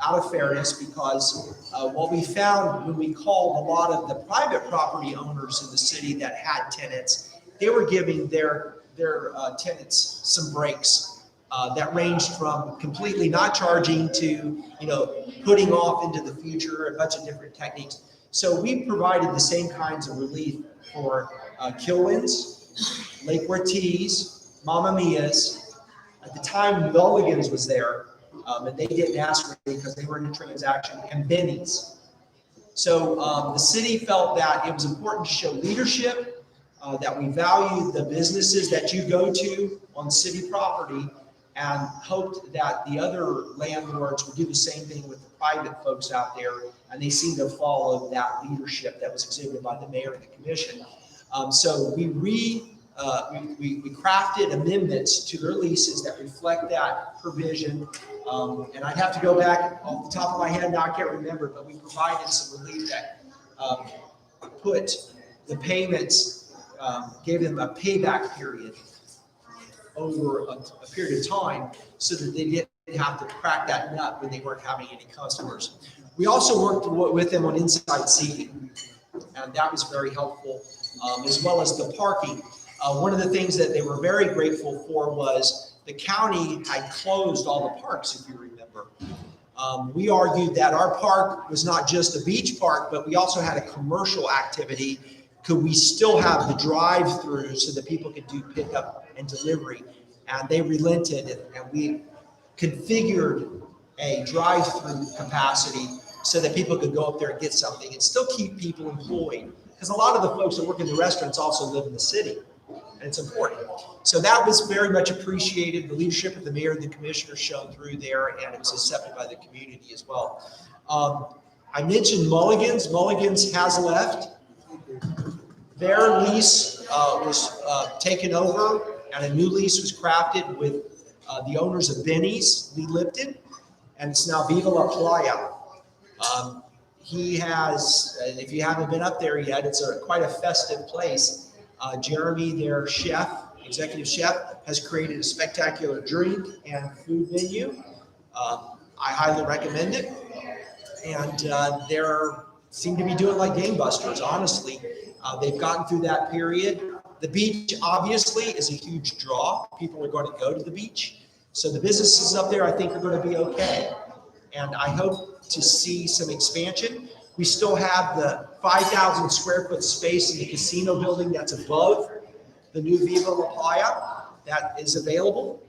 Out of fairness, because what we found when we called a lot of the private property owners in the city that had tenants, they were giving their tenants some breaks that ranged from completely not charging to, putting off into the future, a bunch of different techniques. So we provided the same kinds of relief for Kilwins, Lake Ortiz, Mamma Mia's. At the time, Mulligan's was there, and they didn't ask for it because they were in a transaction, and Benny's. So the city felt that it was important to show leadership, that we value the businesses that you go to on city property, and hoped that the other landlords would do the same thing with the private folks out there, and they seemed to follow that leadership that was exhibited by the mayor and the commission. So we crafted amendments to their leases that reflect that provision. And I'd have to go back off the top of my head now, I can't remember, but we provided some relief that put the payments, gave them a payback period over a period of time so that they didn't have to crack that nut when they weren't having any customers. We also worked with them on inside seating, and that was very helpful, as well as the parking. One of the things that they were very grateful for was the county had closed all the parks, if you remember. We argued that our park was not just a beach park, but we also had a commercial activity. Could we still have the drive-through so that people could do pickup and delivery? And they relented, and we configured a drive-through capacity so that people could go up there and get something and still keep people employed. Because a lot of the folks that work in the restaurants also live in the city, and it's important. So that was very much appreciated. The leadership of the mayor and the commissioner shone through there, and it was accepted by the community as well. I mentioned Mulligan's. Mulligan's has left. Their lease was taken over, and a new lease was crafted with the owners of Benny's, Lee Lipton, and it's now Viva La Playa. He has, if you haven't been up there yet, it's quite a festive place. Jeremy, their chef, executive chef, has created a spectacular drink and food menu. I highly recommend it. And they seem to be doing like gangbusters, honestly. They've gotten through that period. The beach, obviously, is a huge draw. People are going to go to the beach. So the businesses up there, I think, are going to be okay. And I hope to see some expansion. We still have the 5,000 square foot space in the casino building that's above the new Viva La Playa that is available.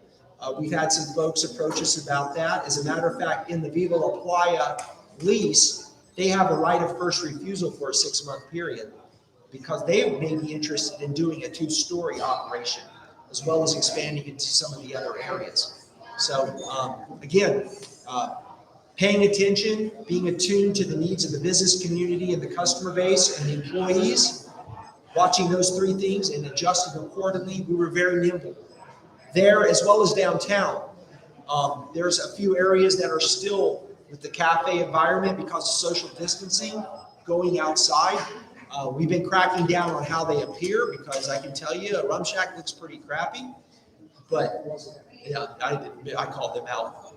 We've had some folks approach us about that. As a matter of fact, in the Viva La Playa lease, they have the right of first refusal for a 6-month period because they may be interested in doing a 2-story operation as well as expanding into some of the other areas. So again, paying attention, being attuned to the needs of the business community and the customer base and the employees, watching those 3 things and adjusting accordingly. We were very nimble there as well as downtown. There's a few areas that are still with the cafe environment because of social distancing, going outside. We've been cracking down on how they appear because I can tell you a Rum Shack looks pretty crappy, but yeah, I called them out.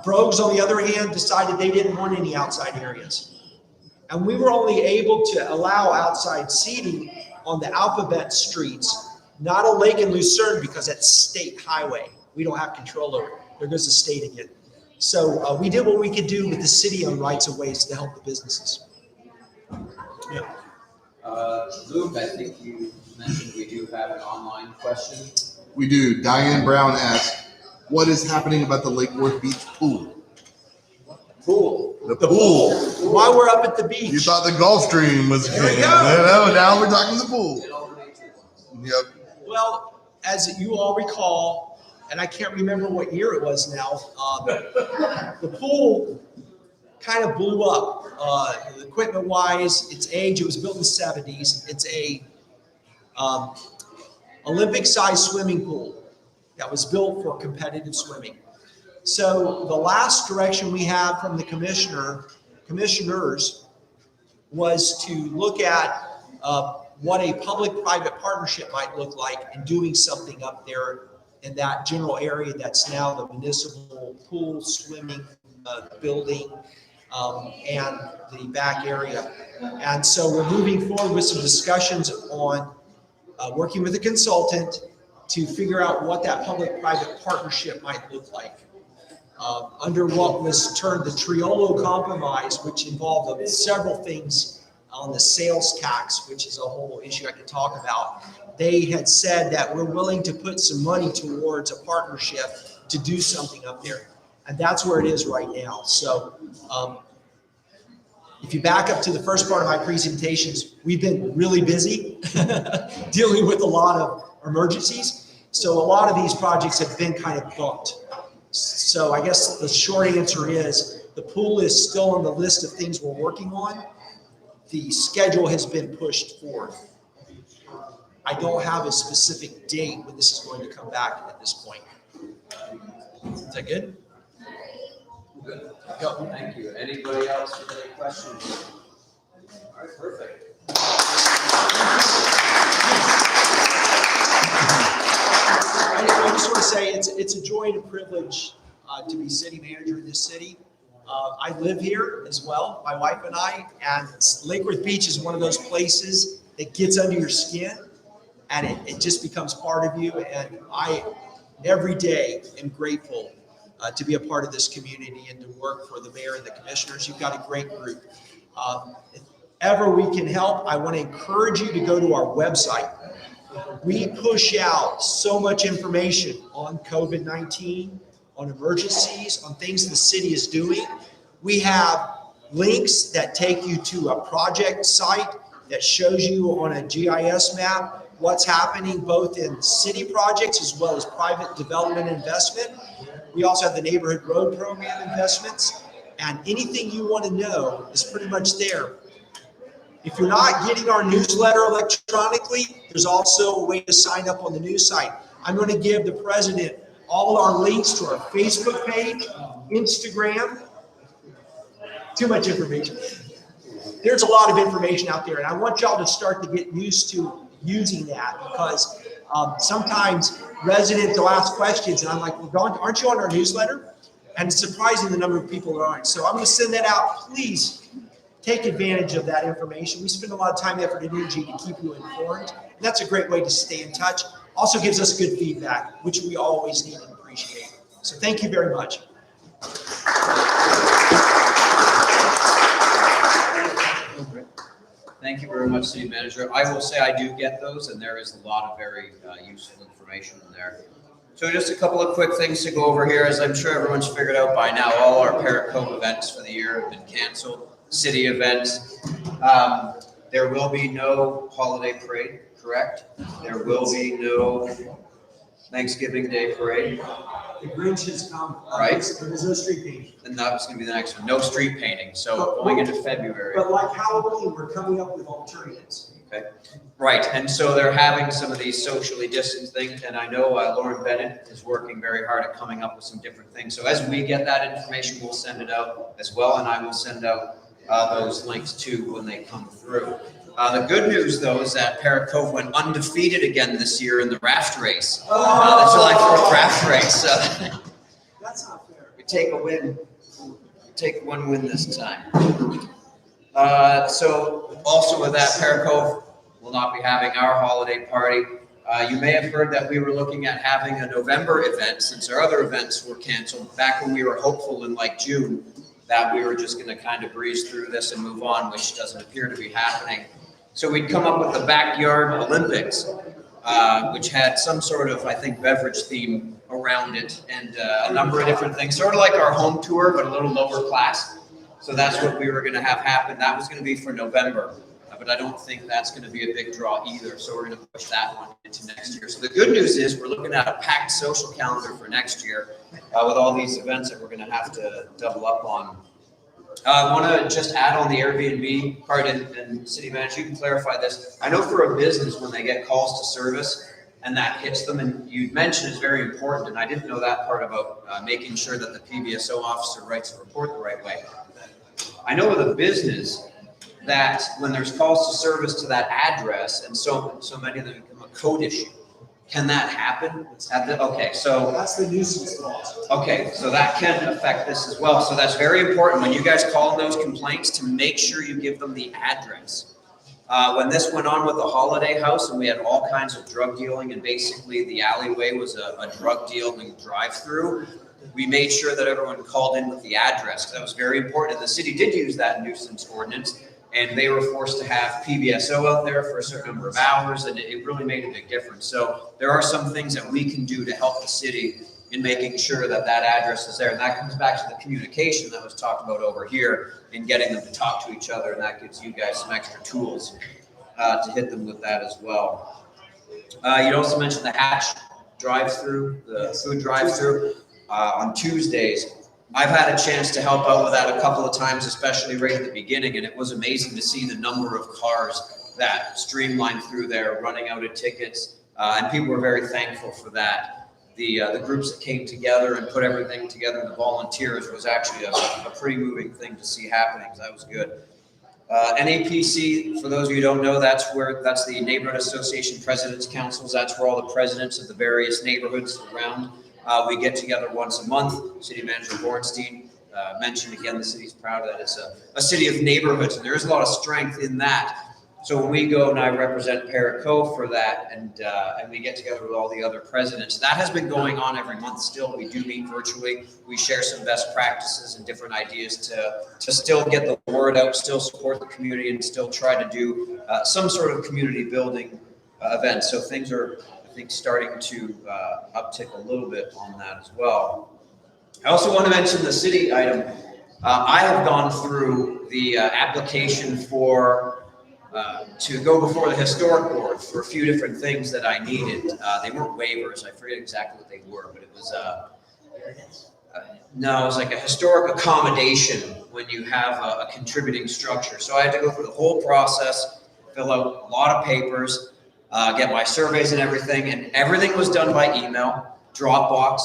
Brogues, on the other hand, decided they didn't want any outside areas. And we were only able to allow outside seating on the alphabet streets, not on Lake and Lucerne because that's state highway. We don't have control over it. There goes the state again. So we did what we could do with the city on rights of ways to help the businesses. Yeah. Luke, I think you mentioned we do have an online question. We do. Diane Brown asks, what is happening about the Lake Worth Beach pool? Pool. The pool. While we're up at the beach. You thought the Gulf Stream was There we king. go. No, now we're talking the pool. Yep. Well, as you all recall, and I can't remember what year it was now, the pool kind of blew up. Equipment-wise, its age, it was built in the 70s. It's a Olympic-sized swimming pool that was built for competitive swimming. So the last direction we had from the commissioners was to look at what a public-private partnership might look like in doing something up there in that general area that's now the municipal pool, swimming building, and the back area. And so we're moving forward with some discussions on working with a consultant to figure out what that public-private partnership might look like. Under what was termed the Triolo Compromise, which involved several things on the sales tax, which is a whole issue I could talk about. They had said that we're willing to put some money towards a partnership to do something up there. And that's where it is right now. So if you back up to the first part of my presentations, we've been really busy dealing with a lot of emergencies. So a lot of these projects have been kind of bumped. So I guess the short answer is the pool is still on the list of things we're working on. The schedule has been pushed forward. I don't have a specific date when this is going to come back at this point. Is that good? Good. Go. Thank you. Anybody else with any questions? All right, perfect. I just want to say it's a joy and a privilege to be city manager in this city. I live here as well, my wife and I, and Lake Worth Beach is one of those places that gets under your skin and it just becomes part of you. And I, every day, am grateful to be a part of this community and to work for the mayor and the commissioners. You've got a great group. If ever we can help, I want to encourage you to go to our website. We push out so much information on COVID-19, on emergencies, on things the city is doing. We have links that take you to a project site that shows you on a GIS map what's happening both in city projects as well as private development investment. We also have the neighborhood road program investments, and anything you want to know is pretty much there. If you're not getting our newsletter electronically, there's also a way to sign up on the news site. I'm going to give the president all our links to our Facebook page, Instagram. Too much information. There's a lot of information out there, and I want y'all to start to get used to using that because sometimes residents will ask questions, and I'm like, well, aren't you on our newsletter? And it's surprising the number of people that aren't. So I'm going to send that out. Please take advantage of that information. We spend a lot of time, effort, and energy to keep you informed. And that's a great way to stay in touch. Also gives us good feedback, which we always need and appreciate. So thank you very much. Thank you very much, City Manager. I will say I do get those, and there is a lot of very useful information in there. So just a couple of quick things to go over here. As I'm sure everyone's figured out by now, all our Parrot Cove events for the year have been canceled. City events. There will be no holiday parade, correct? There will be no Thanksgiving Day parade. The Grinch has come. Right. There's no street painting. And that was going to be the next one. No street painting. So going into February. But like Halloween, we're coming up with alternatives. Okay. Right. And so they're having some of these socially distanced things. And I know Lauren Bennett is working very hard at coming up with some different things. So as we get that information, we'll send it out as well. And I will send out those links too when they come through. The good news, though, is that Parrot Cove went undefeated again this year in the raft race. The July 4th raft race. That's not fair. We take a win. We take one win this time. So also with that, Parrot Cove will not be having our holiday party. You may have heard that we were looking at having a November event since our other events were canceled. Back when we were hopeful in like June that we were just going to kind of breeze through this and move on, which doesn't appear to be happening. So we'd come up with the Backyard Olympics, which had some sort of, I think, beverage theme around it and a number of different things, sort of like our home tour, but a little lower class. So that's what we were going to have happen. That was going to be for November, but I don't think that's going to be a big draw either. So we're going to push that one into next year. So the good news is we're looking at a packed social calendar for next year with all these events that we're going to have to double up on. I want to just add on the Airbnb part, and City Manager, you can clarify this. I know for a business, when they get calls to service and that hits them, and you mentioned is very important, and I didn't know that part about making sure that the PBSO officer writes a report the right way. I know with a business that when there's calls to service to that address, and so many of them become a code issue. Can that happen? Okay, so That's the nuisance clause. okay, so that can affect this as well. So that's very important when you guys call those complaints to make sure you give them the address. When this went on with the Holiday House and we had all kinds of drug dealing and basically the alleyway was a drug dealing drive-through, we made sure that everyone called in with the address. That was very important. And the city did use that nuisance ordinance, and they were forced to have PBSO out there for a certain number of hours, and it really made a big difference. So there are some things that we can do to help the city in making sure that that address is there. And that comes back to the communication that was talked about over here in getting them to talk to each other, and that gives you guys some extra tools to hit them with that as well. You also mentioned the Hatch drive-through, the food drive-through on Tuesdays. I've had a chance to help out with that a couple of times, especially right at the beginning, and it was amazing to see the number of cars that streamlined through there, running out of tickets, and people were very thankful for that. The groups that came together and put everything together, the volunteers, was actually a pretty moving thing to see happening, so that was good. NAPC, for those of you who don't know, that's the Neighborhood Association Presidents Councils. That's where all the presidents of the various neighborhoods around we get together once a month. City Manager Bornstein mentioned again, the city's proud that it's a city of neighborhoods, and there is a lot of strength in that. So when we go, and I represent Parrot Cove for that, and we get together with all the other presidents, that has been going on every month still. We do meet virtually. We share some best practices and different ideas to still get the word out, still support the community, and still try to do some sort of community building event. So things are, I think, starting to uptick a little bit on that as well. I also want to mention the city item. I have gone through the application for to go before the historic board for a few different things that I needed. They weren't waivers. I forget exactly what they were, but it was no, it was like a historic accommodation when you have a contributing structure. So I had to go through the whole process, fill out a lot of papers, get my surveys and everything was done by email, Dropbox.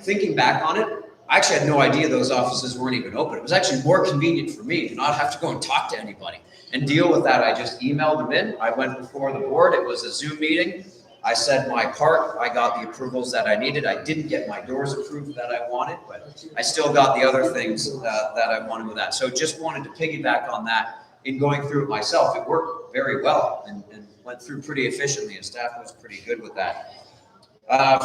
Thinking back on it, I actually had no idea those offices weren't even open. It was actually more convenient for me to not have to go and talk to anybody and deal with that. I just emailed them in. I went before the board. It was a Zoom meeting. I said my part. I got the approvals that I needed. I didn't get my doors approved that I wanted, but I still got the other things that I wanted with that. So just wanted to piggyback on that in going through it myself. It worked very well and went through pretty efficiently, and staff was pretty good with that.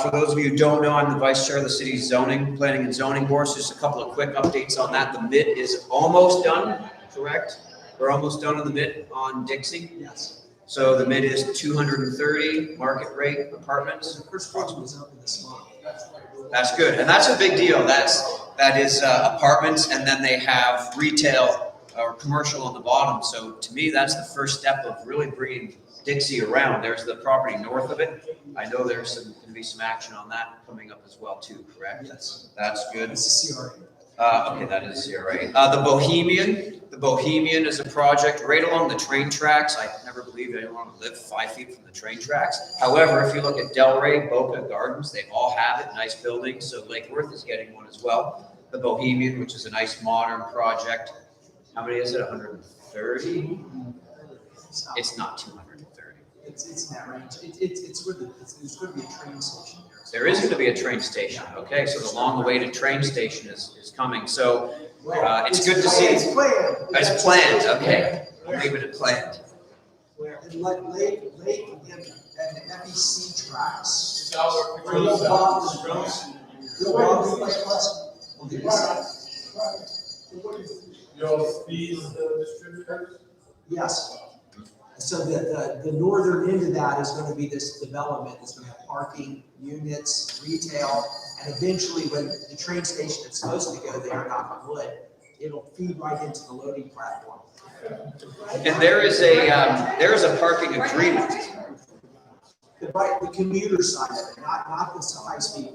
For those of you who don't know, I'm the vice chair of the city's planning and zoning board. So just a couple of quick updates on that. The MID is almost done, correct? We're almost done on the mid on Dixie. Yes. So the mid is 230 market rate apartments. The first project was open this month. That's good, and that's a big deal. That is apartments, and then they have retail or commercial on the bottom. So to me, that's the first step of really bringing Dixie around. There's the property north of it. I know there's going to be some action on that coming up as well too. Correct? Yes. That's good. It's a CRA. Okay, that is CRA. The Bohemian is a project right along the train tracks. I never believed anyone would live 5 feet from the train tracks. However, if you look at Delray, Boca Gardens, they all have it, nice buildings. So Lake Worth is getting one as well. The Bohemian, which is a nice modern project. How many is it? 130? It's not 230. It's in that range. It's where there's going to be a train station there. There is going to be a train station. Okay, so the long awaited train station is coming. So it's good to see. It's planned. It's planned. Okay, we'll leave it at planned. Where and Lake and the FEC tracks. Real Real estate. bonds. Real estate. Real bonds. On the other side. You'll feed the distributors? Yes. So the northern end of that is going to be this development. It's going to have parking, units, retail, and eventually when the train station is supposed to go there, knock on wood, it'll feed right into the loading platform. And there is a parking agreement. The commuter side of it, not the high speed.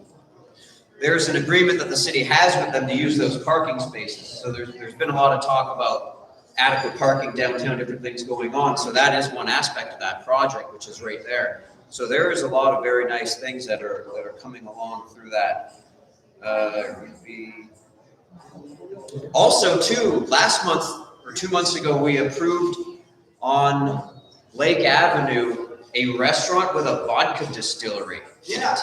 There's an agreement that the city has with them to use those parking spaces. So there's been a lot of talk about adequate parking downtown, different things going on. So that is one aspect of that project, which is right there. So there is a lot of very nice things that are coming along through that. Also, too, last month or 2 months ago, we approved on Lake Avenue a restaurant with a vodka distillery in it,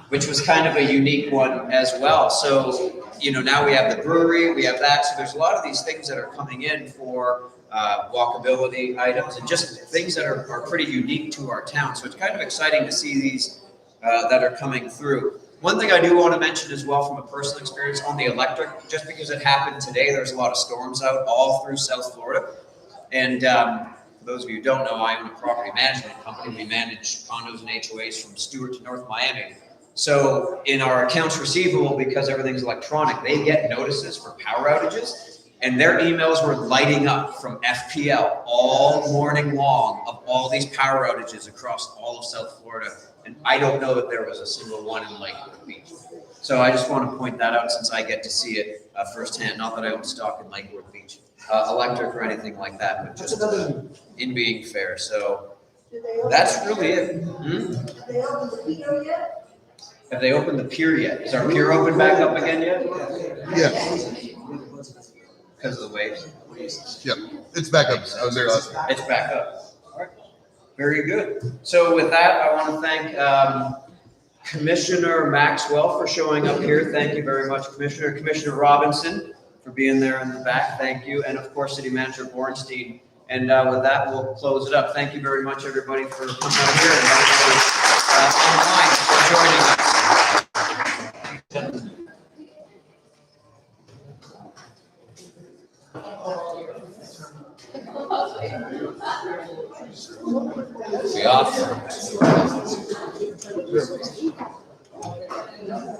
which was kind of a unique one as well. So, now we have the brewery, we have that. So there's a lot of these things that are coming in for walkability items and just things that are pretty unique to our town. So it's kind of exciting to see these that are coming through. One thing I do want to mention as well from a personal experience on the electric, just because it happened today, there's a lot of storms out all through South Florida. And for those of you who don't know, I own a property management company. We manage condos and HOAs from Stewart to North Miami. So in our accounts receivable, because everything's electronic, they get notices for power outages, and their emails were lighting up from FPL all morning long of all these power outages across all of South Florida. And I don't know that there was a single one in Lake Beach. So I just want to point that out since I get to see it firsthand. Not that I own stock in Lake Worth Beach, electric or anything like that, but just in being fair. So that's really it. Have they opened the Pico yet? Have they opened the pier yet? Is our pier open back up again yet? Yes. Because of the waves? Yep. It's back up. I was there last night. It's back up. All right. Very good. So with that, I want to thank Commissioner Maxwell for showing up here. Thank you very much, Commissioner. Commissioner Robinson for being there in the back. Thank you. And of course, City Manager Bornstein. And with that, we'll close it up. Thank you very much, everybody, for coming out here and everybody online for joining us. We off.